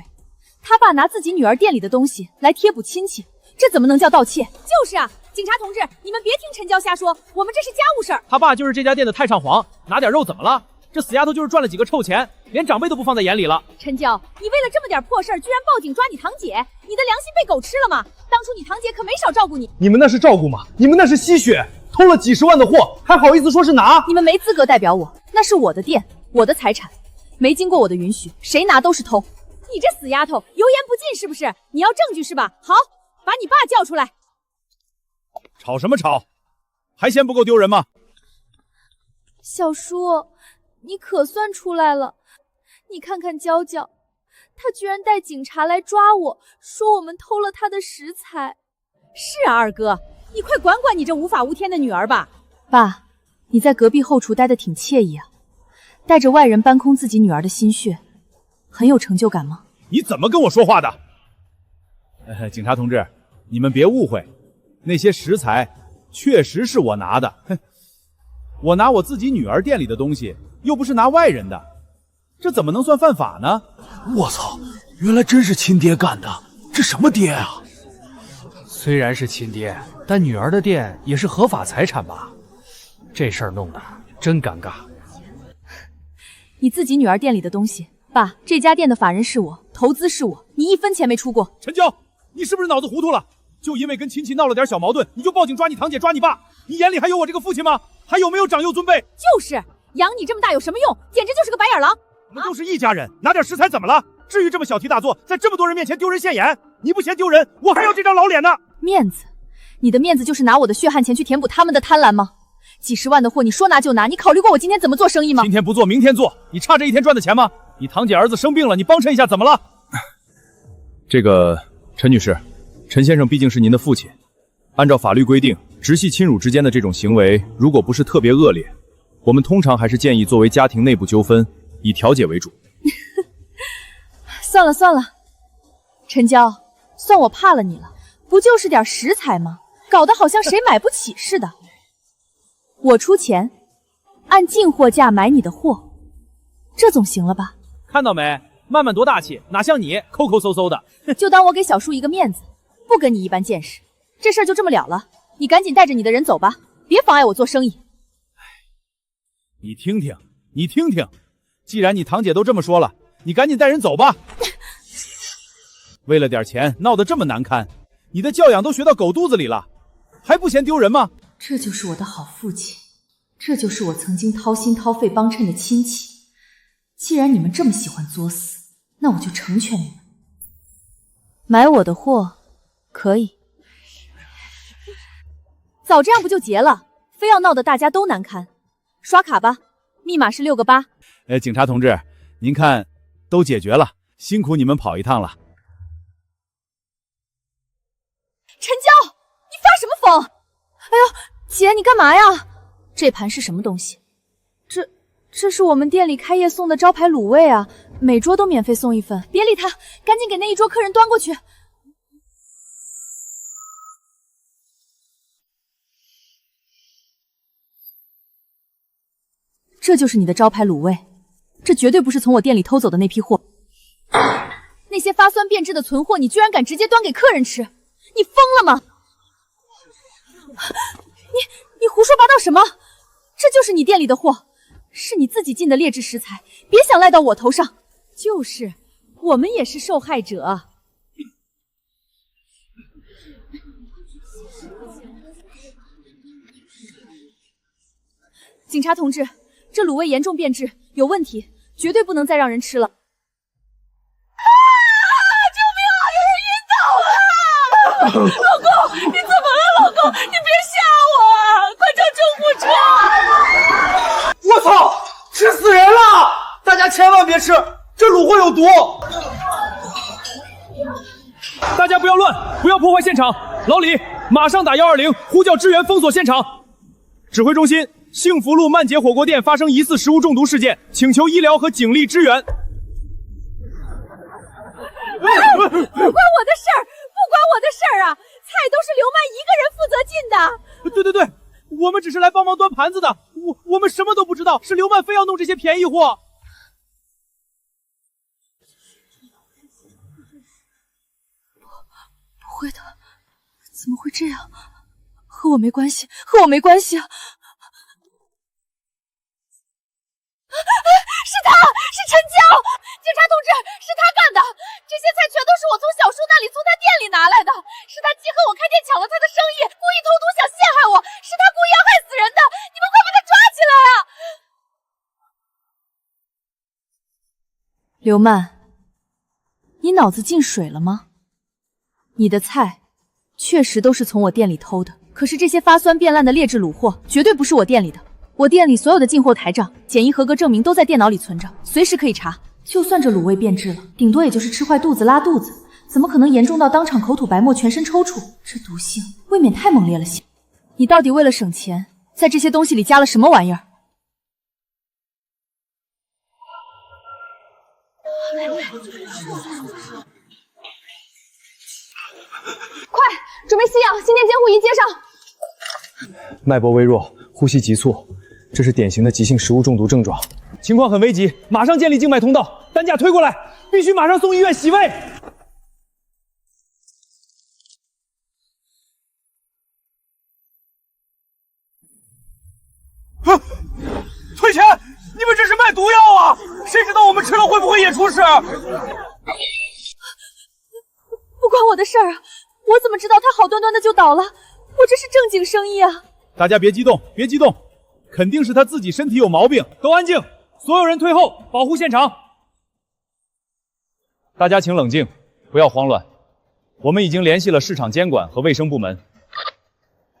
他爸拿自己女儿店里的东西来贴补亲戚，这怎么能叫盗窃？就是啊，警察同志，你们别听陈娇瞎说，我们这是家务事儿。他爸就是这家店的太上皇，拿点肉怎么了？这死丫头就是赚了几个臭钱，连长辈都不放在眼里了。陈娇，你为了这么点破事儿，居然报警抓你堂姐，你的良心被狗吃了吗？当初你堂姐可没少照顾你。你们那是照顾吗？你们那是吸血，偷了几10万的货，还好意思说是拿？你们没资格代表我，那是我的店，我的财产，没经过我的允许，谁拿都是偷。你这死丫头，油盐不进是不是？你要证据是吧？好，把你爸叫出来。吵什么吵？还嫌不够丢人吗？小叔，你可算出来了。你看看娇娇，她居然带警察来抓我，说我们偷了她的食材。是啊，二哥，你快管管你这无法无天的女儿吧。爸，你在隔壁后厨待得挺惬意啊，带着外人搬空自己女儿的心血，很有成就感吗？你怎么跟我说话的？警察同志，你们别误会，那些食材确实是我拿的。哼，我拿我自己女儿店里的东西，又不是拿外人的，这怎么能算犯法呢？我操，原来真是亲爹干的，这什么爹啊？虽然是亲爹，但女儿的店也是合法财产吧？这事儿弄得真尴尬。你自己女儿店里的东西，爸，这家店的法人是我，投资是我，你1分钱没出过。陈娇，你是不是脑子糊涂了？就因为跟亲戚闹了点小矛盾，你就报警抓你堂姐抓你爸？你眼里还有我这个父亲吗？还有没有长幼尊卑？就是养你这么大有什么用？简直就是个白眼狼！我们都是一家人，拿点食材怎么了？至于这么小题大做，在这么多人面前丢人现眼？你不嫌丢人，我还要这张老脸呢！面子？你的面子就是拿我的血汗钱去填补他们的贪婪吗？几十万的货，你说拿就拿？你考虑过我今天怎么做生意吗？今天不做，明天做，你差这一天赚的钱吗？你堂姐儿子生病了，你帮衬一下怎么了？这个陈女士，陈先生毕竟是您的父亲，按照法律规定，直系亲属之间的这种行为，如果不是特别恶劣，我们通常还是建议作为家庭内部纠纷，以调解为主。算了算了，陈娇，算我怕了你了，不就是点食材吗？搞得好像谁买不起似的。我出钱，按进货价买你的货，这总行了吧？看到没？曼曼多大气，哪像你抠抠搜搜的。就当我给小叔一个面子，不跟你一般见识，这事儿就这么了了。你赶紧带着你的人走吧，别妨碍我做生意。你听听，你听听，既然你堂姐都这么说了，你赶紧带人走吧。为了点钱闹得这么难堪，你的教养都学到狗肚子里了，还不嫌丢人吗？这就是我的好父亲，这就是我曾经掏心掏肺帮衬的亲戚。既然你们这么喜欢作死，那我就成全你们。买我的货可以，早这样不就结了？非要闹得大家都难堪。刷卡吧，密码是6个8。警察同志，您看都解决了，辛苦你们跑一趟了。陈娇，你发什么疯？哎呦，姐你干嘛呀？这盘是什么东西？这是我们店里开业送的招牌卤味啊，每桌都免费送一份。别理他，赶紧给那一桌客人端过去。这就是你的招牌卤味，这绝对不是从我店里偷走的那批货。那些发酸变质的存货，你居然敢直接端给客人吃，你疯了吗？你胡说八道什么？这就是你店里的货，是你自己进的劣质食材，别想赖到我头上。就是，我们也是受害者。警察同志，这卤味严重变质，有问题，绝对不能再让人吃了。救命啊！有人晕倒了！老公，你怎么了？老公，你别吓我啊！快叫救护车！我操，吃死人了！大家千万别吃，这卤货有毒。大家不要乱，不要破坏现场。老李，马上打120，呼叫支援，封锁现场。指挥中心。幸福路曼姐火锅店发生疑似食物中毒事件，请求医疗和警力支援。不关我的事儿，不关我的事儿啊！菜都是刘曼一个人负责进的。对，我们只是来帮忙端盘子的，我们什么都不知道，是刘曼非要弄这些便宜货。不会的，怎么会这样？和我没关系，和我没关系啊！是他，是陈娇，警察同志，是他干的。这些菜全都是我从小叔那里从他店里拿来的，是他记恨我开店抢了他的生意，故意偷毒想陷害我，是他故意要害死人的，你们快把他抓起来啊！刘曼，你脑子进水了吗？你的菜确实都是从我店里偷的，可是这些发酸变烂的劣质卤货绝对不是我店里的。我店里所有的进货台账、检疫合格证明都在电脑里存着，随时可以查。就算这卤味变质了，顶多也就是吃坏肚子、拉肚子，怎么可能严重到当场口吐白沫、全身抽搐？这毒性未免太猛烈了些。你到底为了省钱，在这些东西里加了什么玩意儿？快，准备吸氧，心电监护仪接上。脉搏微弱，呼吸急促，这是典型的急性食物中毒症状，情况很危急，马上建立静脉通道，担架推过来，必须马上送医院洗胃。退钱！你们这是卖毒药啊！谁知道我们吃了会不会也出事？不关我的事儿啊！我怎么知道他好端端的就倒了？我这是正经生意啊！大家别激动，别激动，肯定是他自己身体有毛病。都安静，所有人退后，保护现场。大家请冷静，不要慌乱。我们已经联系了市场监管和卫生部门，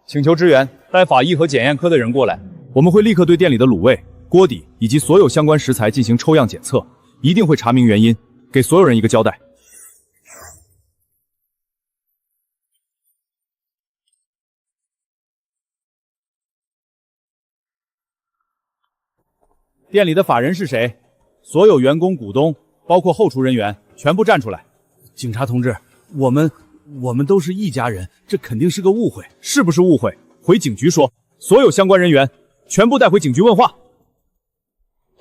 请求支援，带法医和检验科的人过来。我们会立刻对店里的卤味、锅底以及所有相关食材进行抽样检测，一定会查明原因，给所有人一个交代。店里的法人是谁？所有员工、股东，包括后厨人员，全部站出来！警察同志，我们都是一家人，这肯定是个误会，是不是误会？回警局说，所有相关人员全部带回警局问话。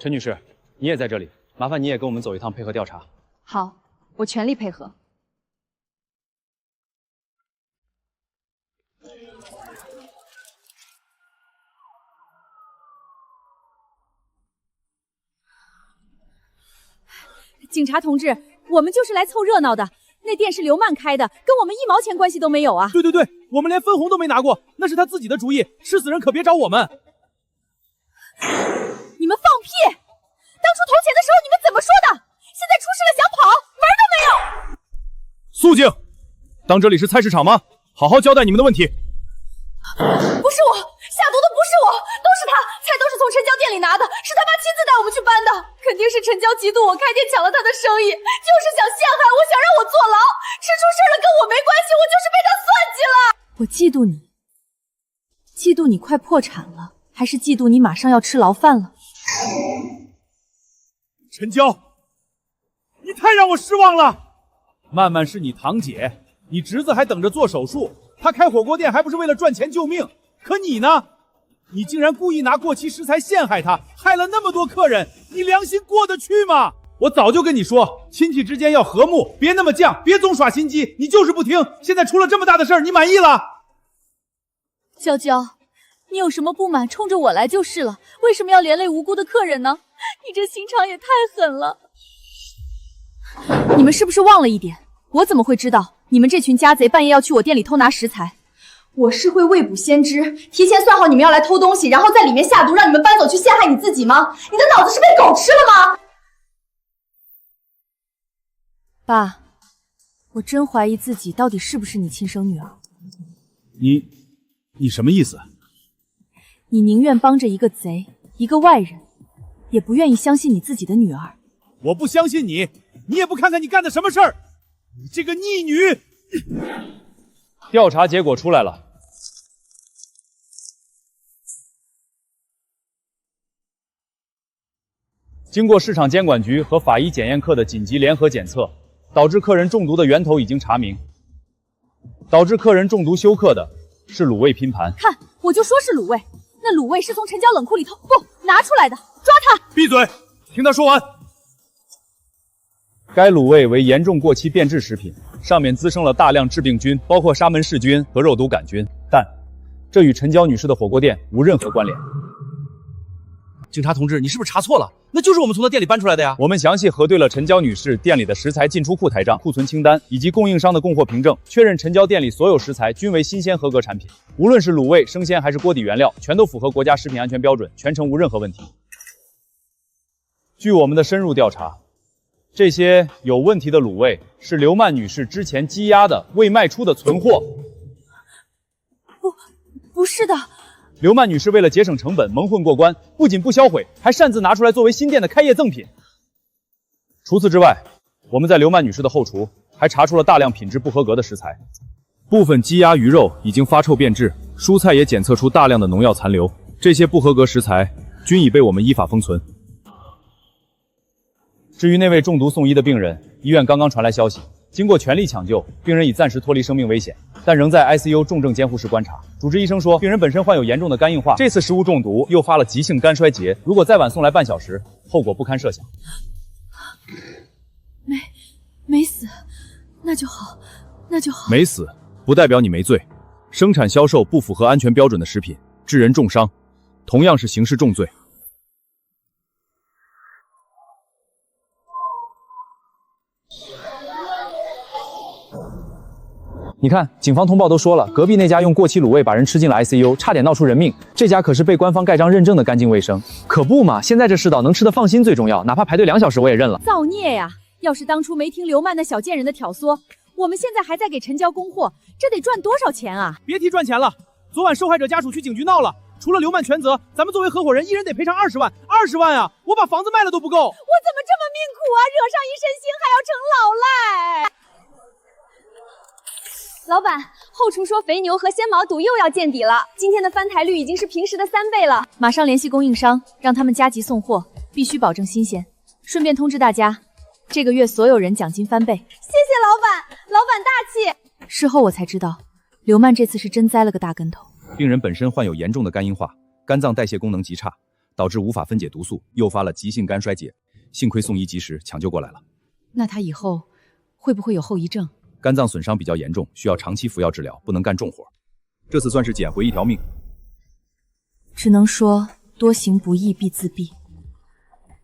陈女士，你也在这里，麻烦你也跟我们走一趟，配合调查。好，我全力配合。警察同志，我们就是来凑热闹的。那店是刘曼开的，跟我们1毛钱关系都没有啊！对，我们连分红都没拿过，那是他自己的主意，吃死人可别找我们。你们放屁！当初投钱的时候你们怎么说的？现在出事了想跑，门都没有！肃静！当这里是菜市场吗？好好交代你们的问题。不是我下毒的，不是我，都是他，菜都是从陈娇店里拿的，是他妈亲自带我们去搬的，肯定是陈娇嫉妒我开店抢了他的生意，就是想陷害我，想让我坐牢，吃出事了跟我没关系，我就是被他算计了。我嫉妒你，嫉妒你快破产了，还是嫉妒你马上要吃牢饭了？陈娇，你太让我失望了。曼曼是你堂姐，你侄子还等着做手术，他开火锅店还不是为了赚钱救命？可你呢？你竟然故意拿过期食材陷害他，害了那么多客人，你良心过得去吗？我早就跟你说，亲戚之间要和睦，别那么犟，别总耍心机，你就是不听。现在出了这么大的事儿，你满意了？娇娇，你有什么不满，冲着我来就是了，为什么要连累无辜的客人呢？你这心肠也太狠了。你们是不是忘了一点？我怎么会知道你们这群家贼半夜要去我店里偷拿食材？我是会未卜先知，提前算好你们要来偷东西，然后在里面下毒，让你们搬走去陷害你自己吗？你的脑子是被狗吃了吗？爸，我真怀疑自己到底是不是你亲生女儿。你什么意思？你宁愿帮着一个贼，一个外人，也不愿意相信你自己的女儿。我不相信你，你也不看看你干的什么事儿！你这个逆女！调查结果出来了。经过市场监管局和法医检验科的紧急联合检测，导致客人中毒的源头已经查明。导致客人中毒休克的是卤味拼盘。看，我就说是卤味，那卤味是从陈娇冷库里头拿出来的，抓他！闭嘴，听他说完。该卤味为严重过期变质食品，上面滋生了大量致病菌，包括沙门氏菌和肉毒杆菌，但这与陈娇女士的火锅店无任何关联。警察同志，你是不是查错了？那就是我们从他店里搬出来的呀！我们详细核对了陈娇女士店里的食材进出库台账、库存清单以及供应商的供货凭证，确认陈娇店里所有食材均为新鲜合格产品，无论是卤味、生鲜还是锅底原料，全都符合国家食品安全标准，全程无任何问题。据我们的深入调查，这些有问题的卤味是刘曼女士之前积压的未卖出的存货。不是的。刘曼女士为了节省成本，蒙混过关，不仅不销毁，还擅自拿出来作为新店的开业赠品。除此之外，我们在刘曼女士的后厨还查出了大量品质不合格的食材，部分鸡鸭鱼肉已经发臭变质，蔬菜也检测出大量的农药残留，这些不合格食材均已被我们依法封存。至于那位中毒送医的病人，医院刚刚传来消息，经过全力抢救，病人已暂时脱离生命危险，但仍在 ICU 重症监护室观察。主治医生说，病人本身患有严重的肝硬化，这次食物中毒诱发了急性肝衰竭，如果再晚送来半小时，后果不堪设想。没死，那就好，那就好。没死不代表你没罪，生产销售不符合安全标准的食品，致人重伤，同样是刑事重罪。你看，警方通报都说了，隔壁那家用过期卤味把人吃进了 ICU，差点闹出人命。这家可是被官方盖章认证的干净卫生。可不嘛，现在这世道能吃得放心最重要，哪怕排队2小时我也认了。造孽呀！要是当初没听刘曼那小贱人的挑唆，我们现在还在给陈娇供货，这得赚多少钱啊？别提赚钱了，昨晚受害者家属去警局闹了，除了刘曼全责，咱们作为合伙人，一人得赔偿20万，20万啊！我把房子卖了都不够。我怎么这么命苦啊？惹上一身腥还要成老赖。老板，后厨说肥牛和鲜毛肚又要见底了，今天的翻台率已经是平时的3倍了。马上联系供应商，让他们加急送货，必须保证新鲜。顺便通知大家，这个月所有人奖金翻倍。谢谢老板，老板大气。事后我才知道，刘曼这次是真栽了个大跟头。病人本身患有严重的肝硬化，肝脏代谢功能极差，导致无法分解毒素，诱发了急性肝衰竭。幸亏送医及时，抢救过来了。那他以后会不会有后遗症？肝脏损伤比较严重，需要长期服药治疗，不能干重活。这次算是捡回一条命。只能说多行不义必自毙。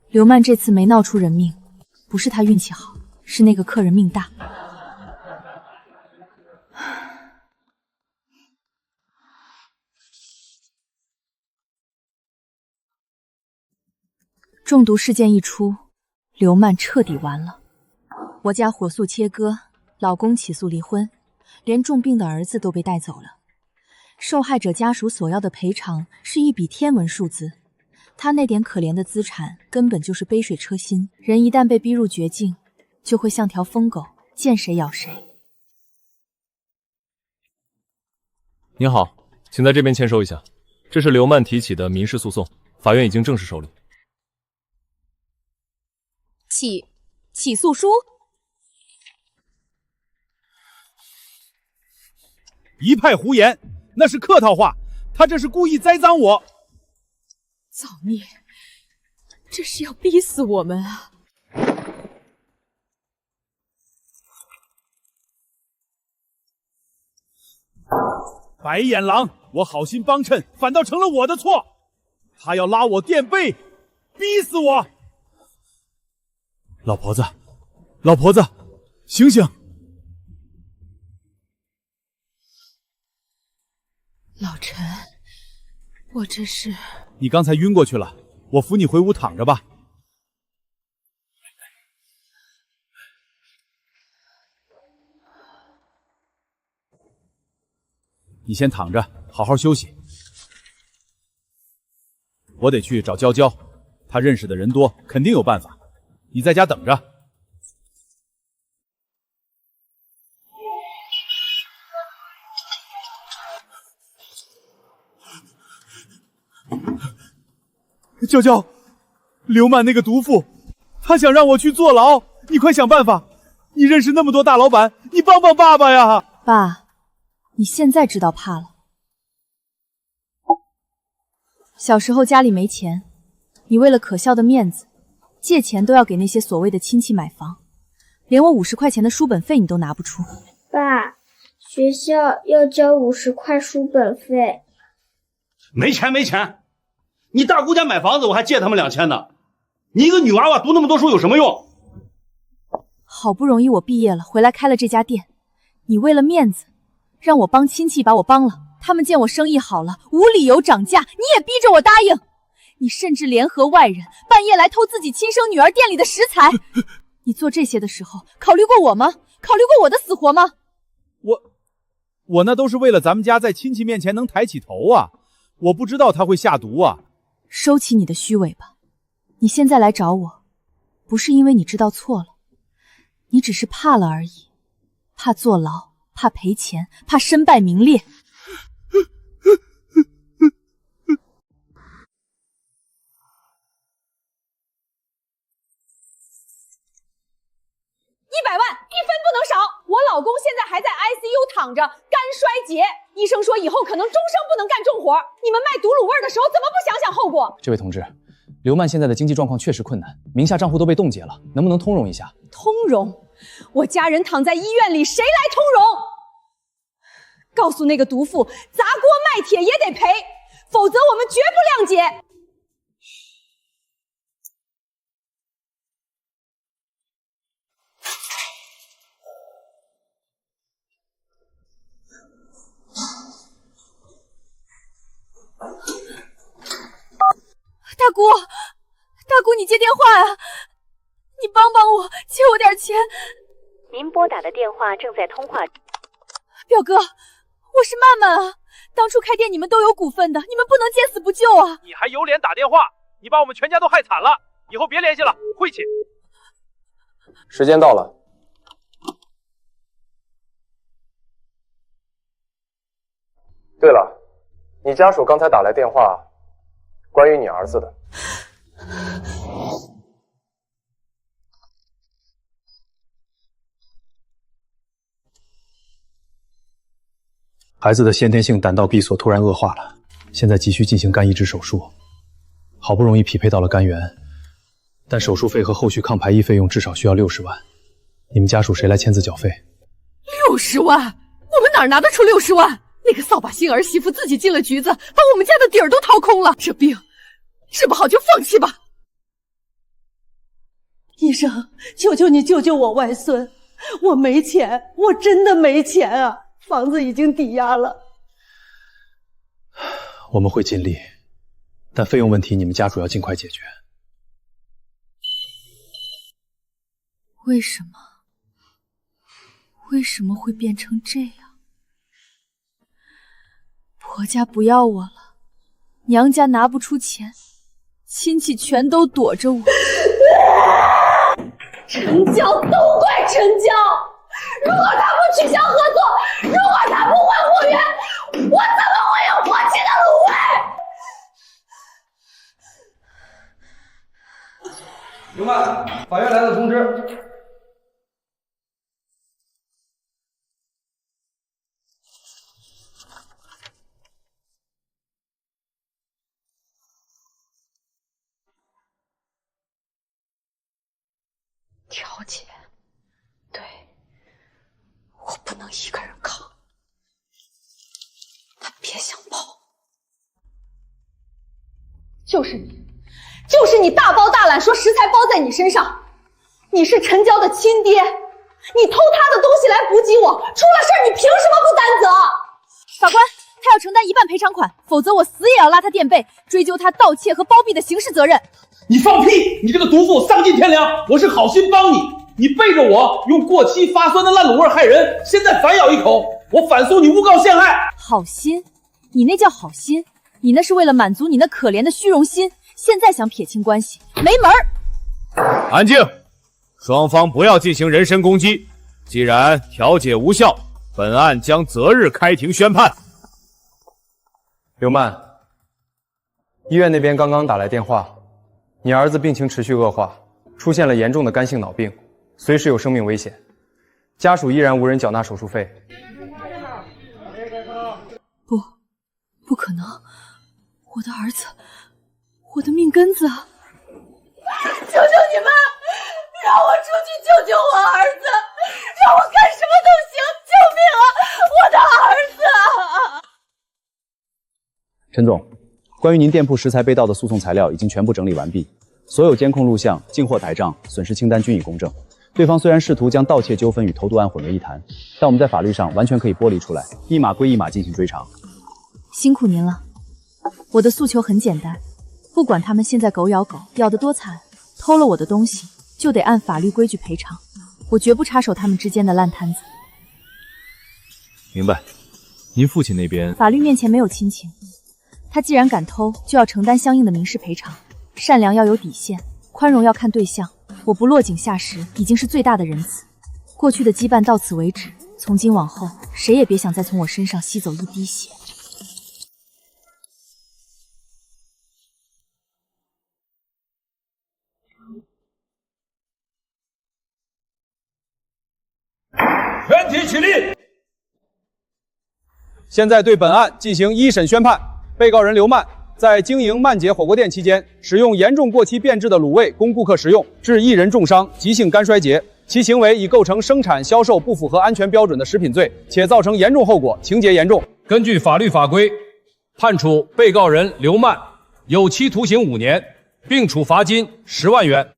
刘曼这次没闹出人命，不是他运气好，是那个客人命大。中毒事件一出，刘曼彻底完了。我家火速切割，老公起诉离婚，连重病的儿子都被带走了。受害者家属索要的赔偿是一笔天文数字，他那点可怜的资产根本就是杯水车薪。人一旦被逼入绝境，就会像条疯狗，见谁咬谁。您好，请在这边签收一下，这是刘曼提起的民事诉讼，法院已经正式受理。起诉书？一派胡言，那是客套话，他这是故意栽赃我。造孽，这是要逼死我们啊！白眼狼，我好心帮衬，反倒成了我的错。他要拉我垫背，逼死我。老婆子，老婆子，醒醒！老陈，我这是……你刚才晕过去了，我扶你回屋躺着吧。你先躺着，好好休息。我得去找娇娇，她认识的人多，肯定有办法。你在家等着。娇娇，刘曼那个毒妇，她想让我去坐牢，你快想办法！你认识那么多大老板，你帮帮爸爸呀！爸，你现在知道怕了。小时候家里没钱，你为了可笑的面子，借钱都要给那些所谓的亲戚买房，连我50块钱的书本费你都拿不出。爸，学校要交50块书本费。没钱没钱，你大姑家买房子我还借他们2000呢。你一个女娃娃读那么多书有什么用？好不容易我毕业了，回来开了这家店，你为了面子，让我帮亲戚把我帮了。他们见我生意好了，无理由涨价，你也逼着我答应。你甚至联合外人，半夜来偷自己亲生女儿店里的食材。你做这些的时候，考虑过我吗？考虑过我的死活吗？我那都是为了咱们家在亲戚面前能抬起头啊！我不知道他会下毒啊！收起你的虚伪吧。你现在来找我，不是因为你知道错了，你只是怕了而已，怕坐牢，怕赔钱，怕身败名裂。100万，1分不能少！我老公现在还在 ICU 躺着，肝衰竭，医生说以后可能终生不能干重活。你们卖毒卤味的时候怎么不想想后果？这位同志，刘曼现在的经济状况确实困难，名下账户都被冻结了，能不能通融一下？通融？我家人躺在医院里，谁来通融？告诉那个毒妇，砸锅卖铁也得赔，否则我们绝不谅解。姑，你接电话呀！你帮帮我，借我点钱。您拨打的电话正在通话。表哥，我是曼曼啊，当初开店你们都有股份的，你们不能见死不救啊！你还有脸打电话？你把我们全家都害惨了，以后别联系了，晦气。时间到了。对了，你家属刚才打来电话，关于你儿子的。孩子的先天性胆道闭锁突然恶化了，现在急需进行肝移植手术。好不容易匹配到了肝源，但手术费和后续抗排异费用至少需要60万。你们家属谁来签字缴费？60万？我们哪拿得出60万？那个扫把星儿媳妇自己进了局子，把我们家的底儿都掏空了。这病治不好就放弃吧。医生，求求你救救我外孙，我没钱，我真的没钱啊！房子已经抵押了。我们会尽力，但费用问题你们家属要尽快解决。为什么会变成这样？婆家不要我了，娘家拿不出钱，亲戚全都躲着我。陈娇都怪陈娇，如果他不取消合作，如果他不还货源，我怎么会有活期的卤味？刘曼，法院来了通知。调解，对，我不能一个人扛，他别想跑。就是你大包大揽说食材包在你身上，你是陈娇的亲爹，你偷他的东西来补给我，出了事儿你凭什么不担责？法官，他要承担1半赔偿款，否则我死也要拉他垫背，追究他盗窃和包庇的刑事责任。你放屁！你这个毒妇丧尽天良！我是好心帮你，你背着我用过期发酸的烂卤味害人，现在反咬一口，我反诉你诬告陷害。好心？你那叫好心？你那是为了满足你那可怜的虚荣心，现在想撇清关系，没门儿！安静，双方不要进行人身攻击。既然调解无效，本案将择日开庭宣判。刘曼，医院那边刚刚打来电话，你儿子病情持续恶化，出现了严重的肝性脑病，随时有生命危险，家属依然无人缴纳手术费。不可能，我的儿子，我的命根子啊！求求你们，让我出去救救我儿子，让我干什么都行，救命啊！我的儿子啊！陈总，关于您店铺食材被盗的诉讼材料已经全部整理完毕，所有监控录像、进货台账、损失清单均已公证。对方虽然试图将盗窃纠纷与投毒案混为一谈，但我们在法律上完全可以剥离出来，一码归一码进行追偿。辛苦您了。我的诉求很简单，不管他们现在狗咬狗，咬得多惨，偷了我的东西就得按法律规矩赔偿，我绝不插手他们之间的烂摊子。明白。您父亲那边？法律面前没有亲情，他既然敢偷，就要承担相应的民事赔偿。善良要有底线，宽容要看对象。我不落井下石已经是最大的仁慈。过去的羁绊到此为止，从今往后，谁也别想再从我身上吸走一滴血。全体起立！现在对本案进行一审宣判。被告人刘曼在经营曼姐火锅店期间，使用严重过期变质的卤味供顾客食用，致一人重伤、急性肝衰竭，其行为已构成生产、销售不符合安全标准的食品罪，且造成严重后果，情节严重。根据法律法规，判处被告人刘曼有期徒刑5年，并处罚金10万元。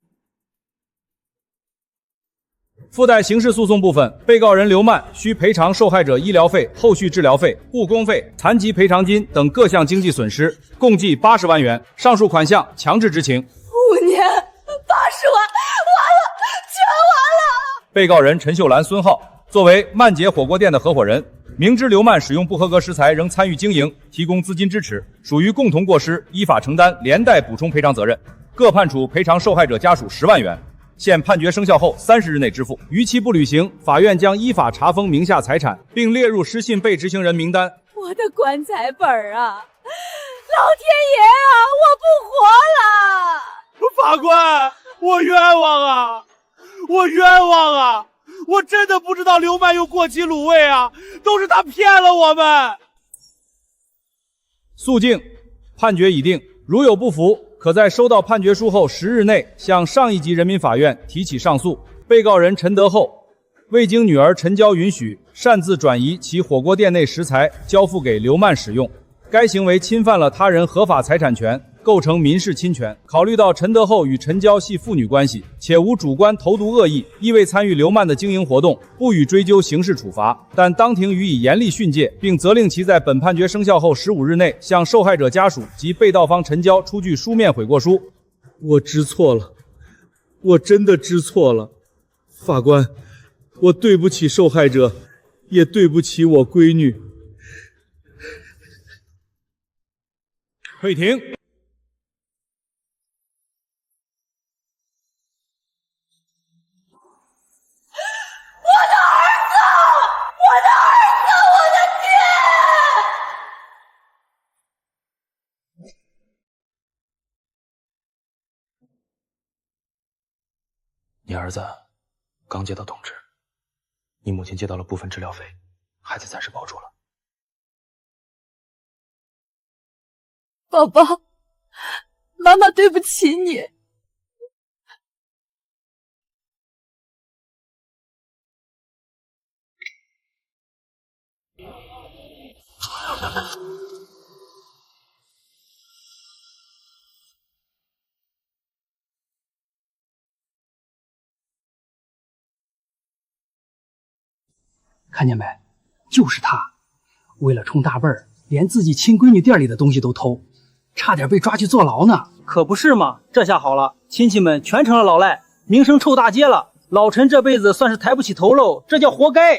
附带刑事诉讼部分，被告人刘曼需赔偿受害者医疗费、后续治疗费、误工费、残疾赔偿金等各项经济损失，共计80万元。上述款项强制执行。5年80万，完了，全完了！被告人陈秀兰、孙浩作为曼姐火锅店的合伙人，明知刘曼使用不合格食材仍参与经营，提供资金支持，属于共同过失，依法承担连带补充赔偿责任，各判处赔偿受害者家属10万元。现判决生效后30日内支付，逾期不履行，法院将依法查封名下财产，并列入失信被执行人名单。我的棺材本啊！老天爷啊！我不活了！法官，我冤枉啊！我冤枉啊！我真的不知道刘曼用过期卤味啊，都是他骗了我们。肃静，判决已定，如有不服，可在收到判决书后10日内向上一级人民法院提起上诉。被告人陈德厚未经女儿陈娇允许，擅自转移其火锅店内食材交付给刘曼使用，该行为侵犯了他人合法财产权，构成民事侵权。考虑到陈德厚与陈娇系父女关系，且无主观投毒恶意，亦未参与刘曼的经营活动，不予追究刑事处罚，但当庭予以严厉训诫，并责令其在本判决生效后15日内向受害者家属及被盗方陈娇出具书面悔过书。我知错了，我真的知错了。法官，我对不起受害者，也对不起我闺女。退庭。你儿子刚接到通知，你母亲接到了部分治疗费，孩子暂时保住了。宝宝，妈妈对不起你。看见没？就是他，为了冲大辈儿，连自己亲闺女店里的东西都偷，差点被抓去坐牢呢。可不是嘛，这下好了，亲戚们全成了老赖，名声臭大街了。老陈这辈子算是抬不起头喽，这叫活该。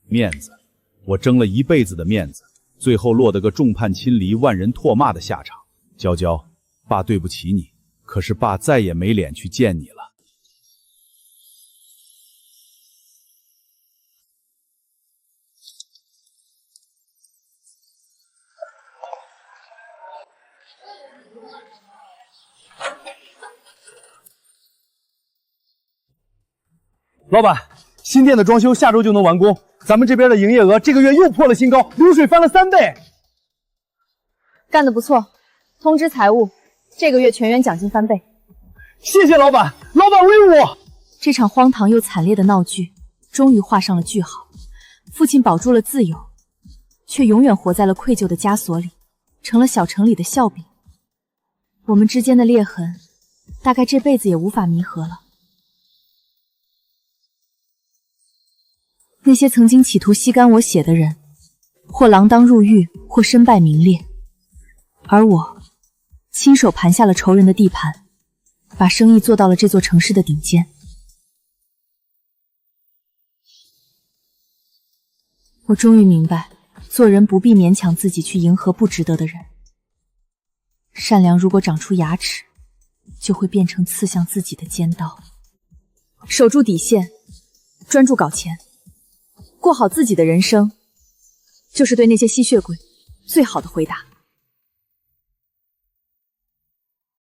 面子，我争了一辈子的面子，最后落得个众叛亲离、万人唾骂的下场。娇娇，爸对不起你，可是爸再也没脸去见你了。老板，新店的装修下周就能完工，咱们这边的营业额这个月又破了新高，流水翻了3倍。干得不错，通知财务，这个月全员奖金翻倍。谢谢老板，老板威武！这场荒唐又惨烈的闹剧终于画上了句号。父亲保住了自由，却永远活在了愧疚的枷锁里，成了小城里的笑柄。我们之间的裂痕，大概这辈子也无法弥合了。那些曾经企图吸干我血的人，或锒铛入狱，或身败名裂，而我亲手盘下了仇人的地盘，把生意做到了这座城市的顶尖。我终于明白，做人不必勉强自己去迎合不值得的人。善良如果长出牙齿，就会变成刺向自己的尖刀。守住底线，专注搞钱，过好自己的人生，就是对那些吸血鬼最好的回答。